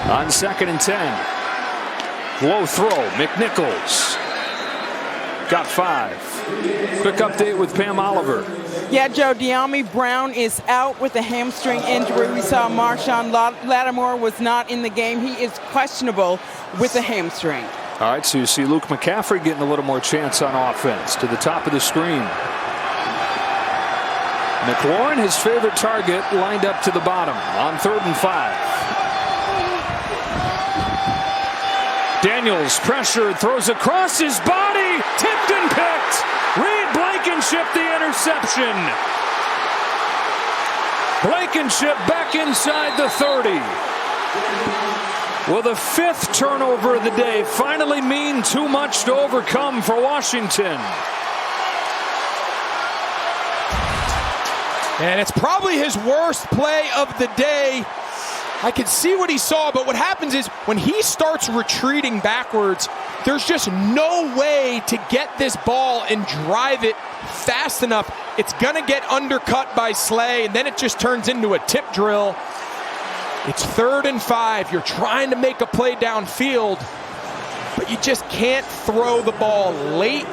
On 2nd and 10. Low throw. McNichols. Got 5. Quick update with Pam Oliver. Yeah, Joe, De'Ami Brown is out with a hamstring injury. We saw Marshawn Lattimore was not in the game. He is questionable with a hamstring. All right, so you see Luke McCaffrey getting a little more chance on offense. To the top of the screen. McLaurin, his favorite target, lined up to the bottom on 3rd and 5. Daniels pressured, throws across his body, tipped and picked. Reed Blankenship the interception. Blankenship back inside the 30. Well, the 5th turnover of the day finally mean too much to overcome for Washington. And it's probably his worst play of the day. I could see what he saw, but what happens is when he starts retreating backwards, there's just no way to get this ball and drive it fast enough. It's going to get undercut by Slay, and then it just turns into a tip drill. It's 3rd and 5. You're trying to make a play downfield, but you just can't throw the ball late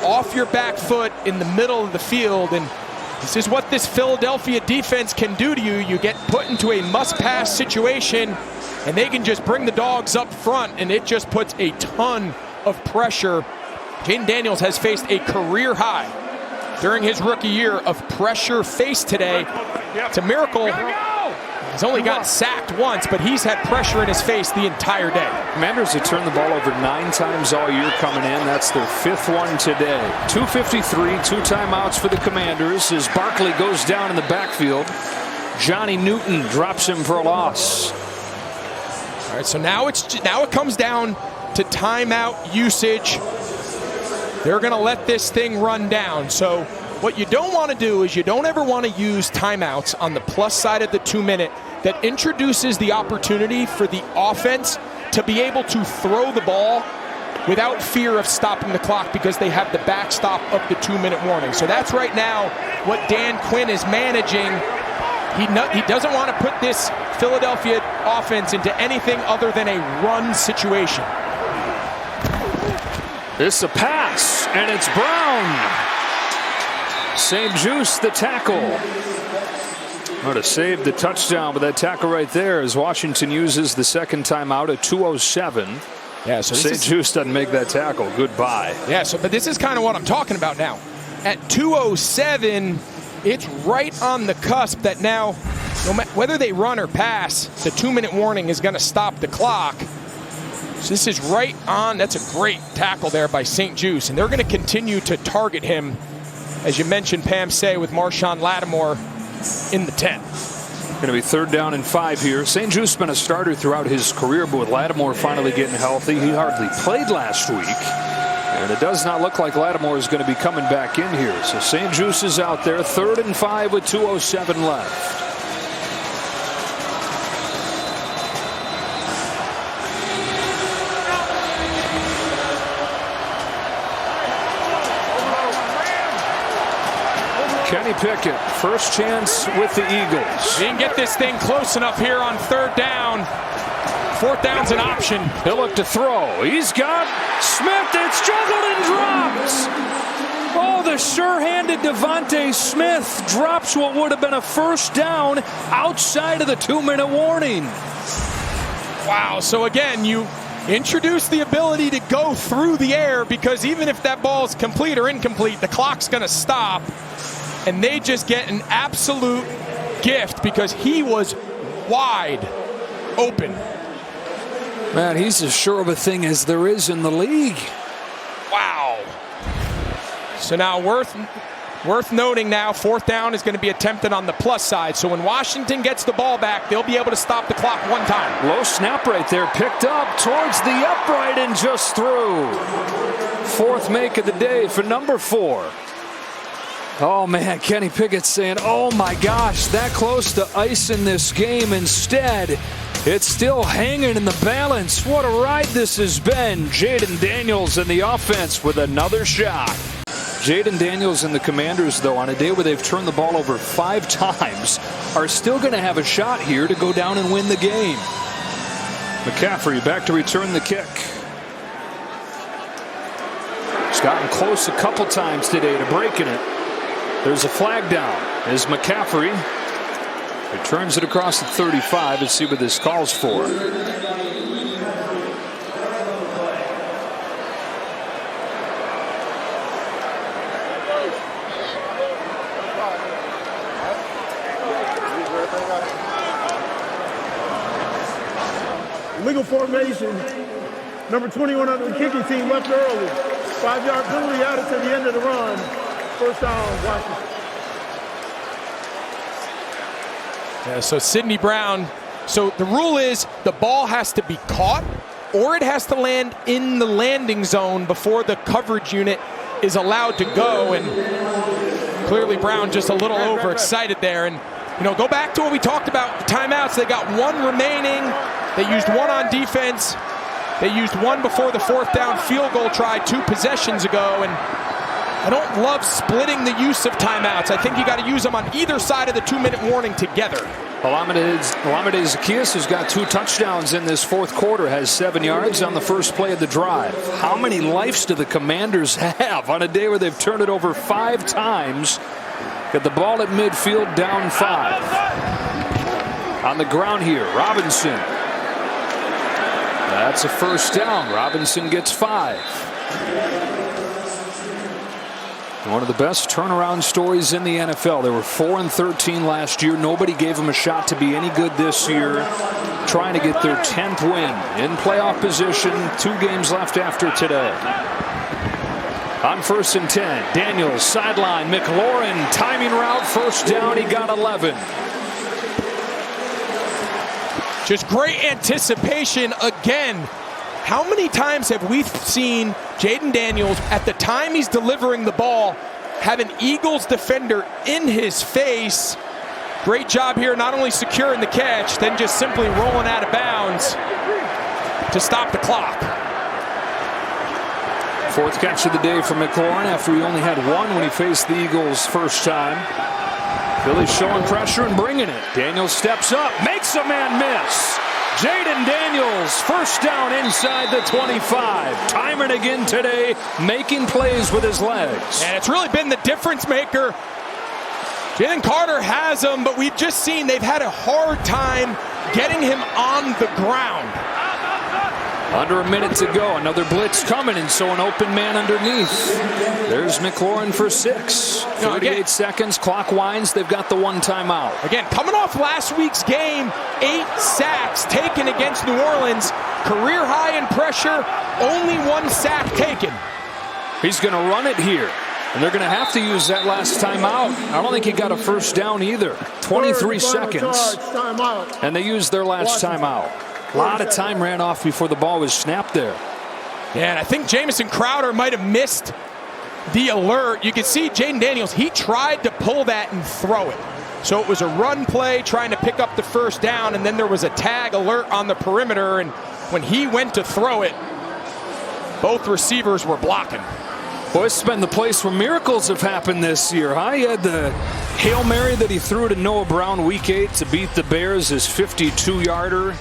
off your back foot in the middle of the field. And this is what this Philadelphia defense can do to you. You get put into a must-pass situation, and they can just bring the dogs up front, and it just puts a ton of pressure. Jaden Daniels has faced a career high during his rookie year of pressure faced today. It's a miracle. He's only got sacked once, but he's had pressure in his face the entire day. Commanders have turned the ball over 9 times all year coming in. That's their 5th one today. 2:53, 2 timeouts for the Commanders as Barkley goes down in the backfield. Johnny Newton drops him for a loss. All right, so now it comes down to timeout usage. They're going to let this thing run down. So what you don't want to do is you don't ever want to use timeouts on the plus side of the 2-minute. That introduces the opportunity for the offense to be able to throw the ball without fear of stopping the clock because they have the backstop of the 2-minute warning. So that's right now what Dan Quinn is managing. He doesn't want to put this Philadelphia offense into anything other than a run situation. This is a pass, and it's Brown. St. Juice the tackle. Would have saved the touchdown with that tackle right there as Washington uses the 2nd timeout at 2:07. Yeah, so St. Juice doesn't make that tackle. Goodbye. Yeah, but this is kind of what I'm talking about now. At 2:07, it's right on the cusp that now, no matter whether they run or pass, the 2-minute warning is going to stop the clock. So this is right on. That's a great tackle there by St. Juice, and they're going to continue to target him, as you mentioned, Pam Say, with Marshawn Lattimore in the 10. Going to be 3rd down and 5 here. St. Juice has been a starter throughout his career, but with Lattimore finally getting healthy, he hardly played last week. And it does not look like Lattimore is going to be coming back in here. So St. Juice is out there, 3rd and 5 with 2:07 left. Kenny Pickett, first chance with the Eagles. He didn't get this thing close enough here on 3rd down. 4th down's an option. He'll look to throw. He's got Smith. It's juggled and drops. Oh, the sure-handed Devontae Smith drops what would have been a 1st down outside of the 2-minute warning. Wow, so again, you introduce the ability to go through the air because even if that ball is complete or incomplete, the clock's going to stop. And they just get an absolute gift because he was wide open. Man, he's as sure of a thing as there is in the league. Wow. So now worth noting now, 4th down is going to be attempted on the plus side. So when Washington gets the ball back, they'll be able to stop the clock 1 time. Low snap right there, picked up towards the upright and just through. 4th make of the day for number 4. Oh, man, Kenny Pickett saying, oh, my gosh, that close to icing this game. Instead, it's still hanging in the balance. What a ride this has been. Jaden Daniels in the offense with another shot. Jaden Daniels and the Commanders, though, on a day where they've turned the ball over 5 times, are still going to have a shot here to go down and win the game. McCaffrey back to return the kick. He's gotten close a couple times today to breaking it. There's a flag down as McCaffrey returns it across the 35. Let's see what this calls for. Legal formation. Number 21 on the kicking team left early. 5-yard penalty added to the end of the run. First down, Washington. Yeah, so Sidney Brown. So the rule is the ball has to be caught or it has to land in the landing zone before the coverage unit is allowed to go. And clearly Brown just a little overexcited there. And, you know, go back to what we talked about, the timeouts. They got one remaining. They used one on defense. They used one before the fourth down field goal try 2 possessions ago. And I don't love splitting the use of timeouts. I think you got to use them on either side of the 2-minute warning together. Olamide Zaccheaus, who's got 2 touchdowns in this fourth quarter, has 7 yards on the first play of the drive. How many lives do the Commanders have on a day where they've turned it over 5 times? Got the ball at midfield, down 5. On the ground here, Robinson. That's a first down. Robinson gets 5. One of the best turnaround stories in the NFL. They were 4-13 last year. Nobody gave them a shot to be any good this year. Trying to get their 10th win in playoff position. 2 games left after today. On 1st and 10, Daniels sideline. McLaurin timing route, first down. He got 11. Just great anticipation again. How many times have we seen Jaden Daniels, at the time he's delivering the ball, have an Eagles defender in his face? Great job here, not only securing the catch, then just simply rolling out of bounds to stop the clock. 4th catch of the day for McLaurin after he only had 1 when he faced the Eagles first time. Philly's showing pressure and bringing it. Daniels steps up, makes a man miss. Jaden Daniels, first down inside the 25. Timing again today, making plays with his legs. And it's really been the difference maker. Jalen Carter has him, but we've just seen they've had a hard time getting him on the ground. Under a minute to go. Another blitz coming, and so an open man underneath. There's McLaurin for 6. 38 seconds. Clock winds. They've got the 1 timeout. Again, coming off last week's game, 8 sacks taken against New Orleans. Career high in pressure. Only 1 sack taken. He's going to run it here. And they're going to have to use that last timeout. I don't think he got a first down either. 23 seconds. And they used their last timeout. A lot of time ran off before the ball was snapped there. Yeah, and I think Jamison Crowder might have missed the alert. You can see Jaden Daniels, he tried to pull that and throw it. So it was a run play trying to pick up the first down, and then there was a tag alert on the perimeter, and when he went to throw it, both receivers were blocking. Boy, this has been the place where miracles have happened this year, huh? He had the Hail Mary that he threw to Noah Brown week 8 to beat the Bears, his 52-yarder.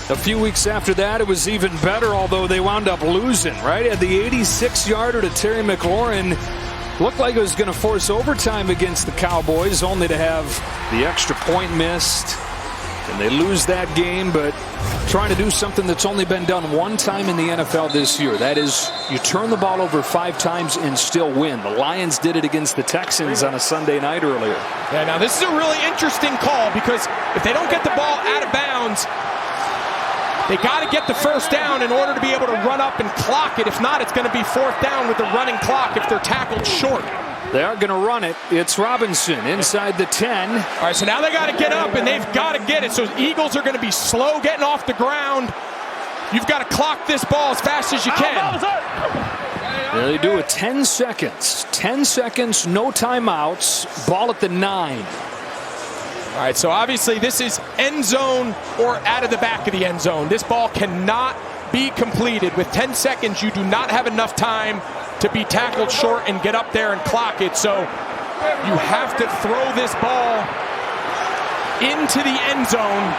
A few weeks after that, it was even better, although they wound up losing, right? At the 86-yarder to Terry McLaurin. Looked like it was going to force overtime against the Cowboys, only to have the extra point missed. And they lose that game, but trying to do something that's only been done 1 time in the NFL this year. That is, you turn the ball over 5 times and still win. The Lions did it against the Texans on a Sunday night earlier. Yeah, now this is a really interesting call, because if they don't get the ball out of bounds, they got to get the first down in order to be able to run up and clock it. If not, it's going to be 4th down with the running clock if they're tackled short. They are going to run it. It's Robinson inside the 10. All right, so now they got to get up, and they've got to get it. So Eagles are going to be slow getting off the ground. You've got to clock this ball as fast as you can. Yeah, they do it 10 seconds. 10 seconds, no timeouts. Ball at the 9. All right, so obviously this is end zone or out of the back of the end zone. This ball cannot be completed. With 10 seconds, you do not have enough time to be tackled short and get up there and clock it. So you have to throw this ball into the end zone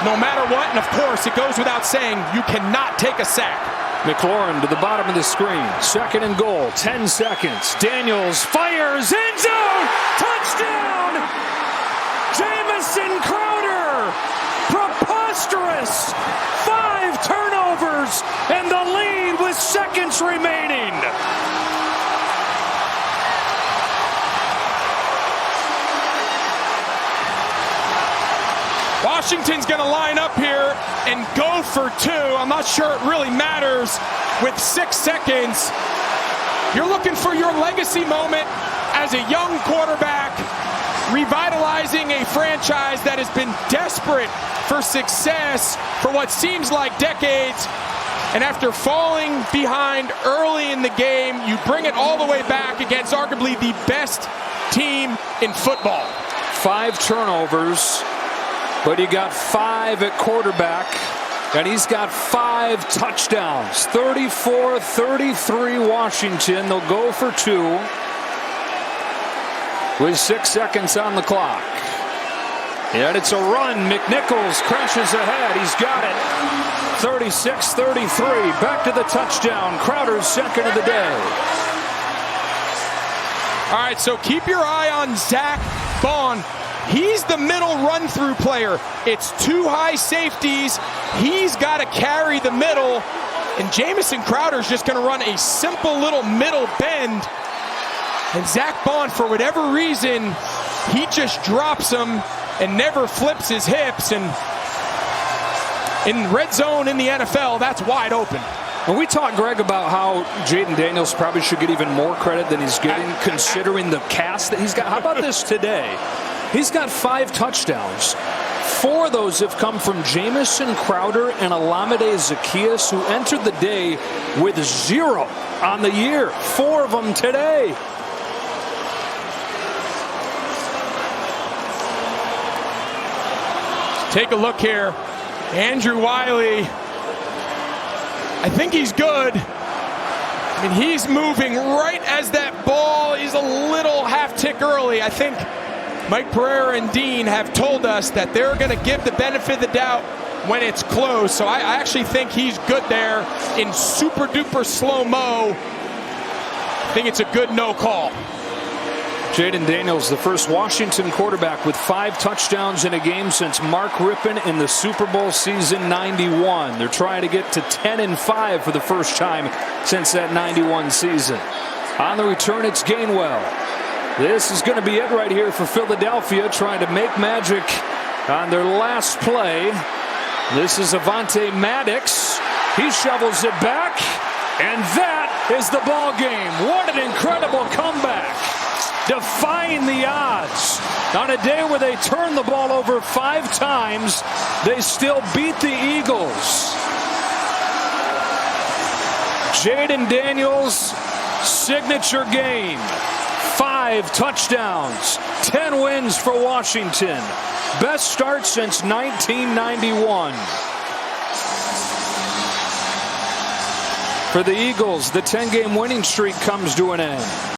no matter what. And of course, it goes without saying, you cannot take a sack. McLaurin to the bottom of the screen. 2nd and goal, 10 seconds. Daniels fires, end zone, touchdown! Jamison Crowder, preposterous! 5 turnovers and the lead with seconds remaining. Washington's going to line up here and go for 2. I'm not sure it really matters with 6 seconds. You're looking for your legacy moment as a young quarterback, revitalizing a franchise that has been desperate for success for what seems like decades. And after falling behind early in the game, you bring it all the way back against arguably the best team in football. 5 turnovers. But he got 5 at quarterback, and he's got 5 touchdowns. 34-33 Washington. They'll go for 2 with 6 seconds on the clock. And it's a run. McNichols crashes ahead. He's got it. 36-33. Back to the touchdown. Crowder's second of the day. All right, so keep your eye on Zach Bond. He's the middle run-through player. It's 2 high safeties. He's got to carry the middle. And Jamison Crowder's just going to run a simple little middle bend. And Zach Bond, for whatever reason, he just drops him and never flips his hips. And in red zone in the NFL, that's wide open. And we talked, Greg, about how Jaden Daniels probably should get even more credit than he's getting, considering the cast that he's got. How about this today? He's got 5 touchdowns. 4 of those have come from Jamison Crowder and Olamide Zaccheaus, who entered the day with 0 on the year. 4 of them today. Take a look here. Andrew Wiley. I think he's good. I mean, he's moving right as that ball is a little half tick early. I think Mike Pereira and Dean have told us that they're going to give the benefit of the doubt when it's close. So I actually think he's good there in super duper slow-mo. I think it's a good no call. Jaden Daniels, the first Washington quarterback with 5 touchdowns in a game since Mark Rippon in the Super Bowl season 91. They're trying to get to 10-5 for the first time since that 91 season. On the return, it's Gainwell. This is going to be it right here for Philadelphia, trying to make magic on their last play. This is Avonte Maddox. He shovels it back, and that is the ball game. What an incredible comeback. Defying the odds. On a day where they turned the ball over 5 times, they still beat the Eagles. Jaden Daniels' signature game. 5 touchdowns, 10 wins for Washington. Best start since 1991. For the Eagles, the 10-game winning streak comes to an end.